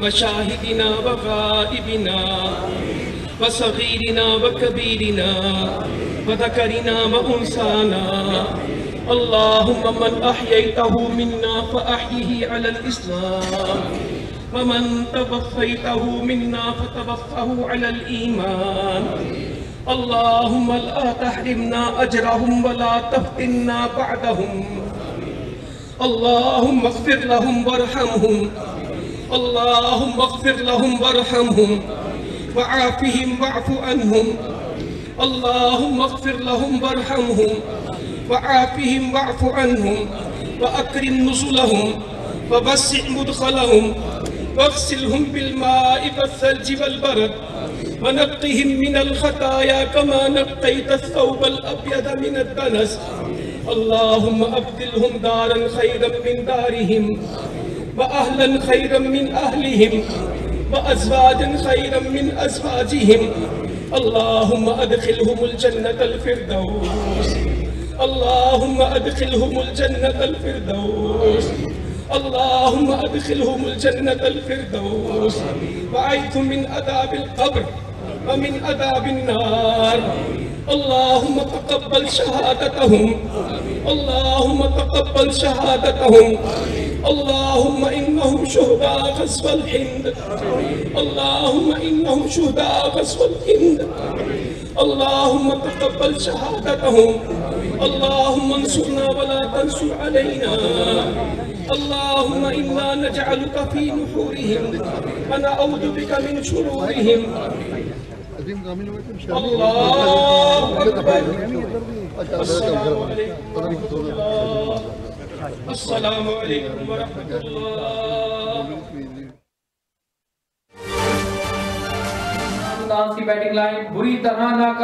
वशाहिदिना व गाइबिना व सगीरिना व कबीरिना व ज़करिना व उन्साना। अल्लाहुम्मा मन अह्यैतहु मिन्ना फ़अह्यिही अलल इस्लाम व मन तवफ़्फ़ैतहु मिन्ना फ़तवफ़्फ़हु अलल ईमान। अल्लाहुम्मा ला तहरिमना अजरहुम व ला तफ्तिन्ना बअदहुम। अल्लाहुम्मा इग़फ़िर लहुम वरहमहुम। अल्लाहुम्मा इग़फ़िर लहुम वरहमहुम वआफ़िहिम वअफ़ु अन्हुम। अल्लाहुम्मा इग़फ़िर लहुम वरहमहुम वआफ़िहिम वअफ़ु अन्हुम वअक्रिम नुज़ुलहुम ववस्सिअ मुदख़लहुम वग़सिलहुम बिलमाइ वस्सल्जि वलबरद वनक़्क़िहिम मिनल ख़ताया कमा नक़्क़ैत अस-सौबल अब्यद मिनद दनस। अल्लाहुम्मा अब्दिलहुम दारन खैरन मिन दारिहिम व अहलन खैरन मिन अहलिहिम व अज़वाजन खैरन मिन अज़वाजिहिम। अल्लाहुम्मा अदखिलहुमुल जन्नतल फ़िरदौस। अल्लाहुम्मा अदखिलहुमुल जन्नतल फ़िरदौस। अल्लाहुम्मा अदखिलहुमुल जन्नतल फ़िरदौस वअइज़हुम मिन अज़ाबिल क़ब्र व मिन अज़ाबिन नार। अल्लाहुम्मा तक़ब्बल शहादतहुम। अल्लाहुम्मा तक़ब्बल शहादतहुम। अल्लाहुम्मा इन्नहुम शुहदा ग़ज़वल हिंद। अल्लाहुम्मा इन्नहुम शुहदा ग़ज़वल हिंद। अल्लाहुम्मा तक़ब्बल शहादतहुम। अल्लाहुम्मा अंसुरना वला तंसुर अलैना। अल्लाहुम्मा इन्ना नजअलुका फ़ी नुहूरिहिम व नऊज़ु बिका मिन शुरूरिहिम। अल्लाहु अकबर। अस्सलामु अलैकुम व रहमतुल्लाह। की बैटिंग लाइन बुरी तरह नाकाम।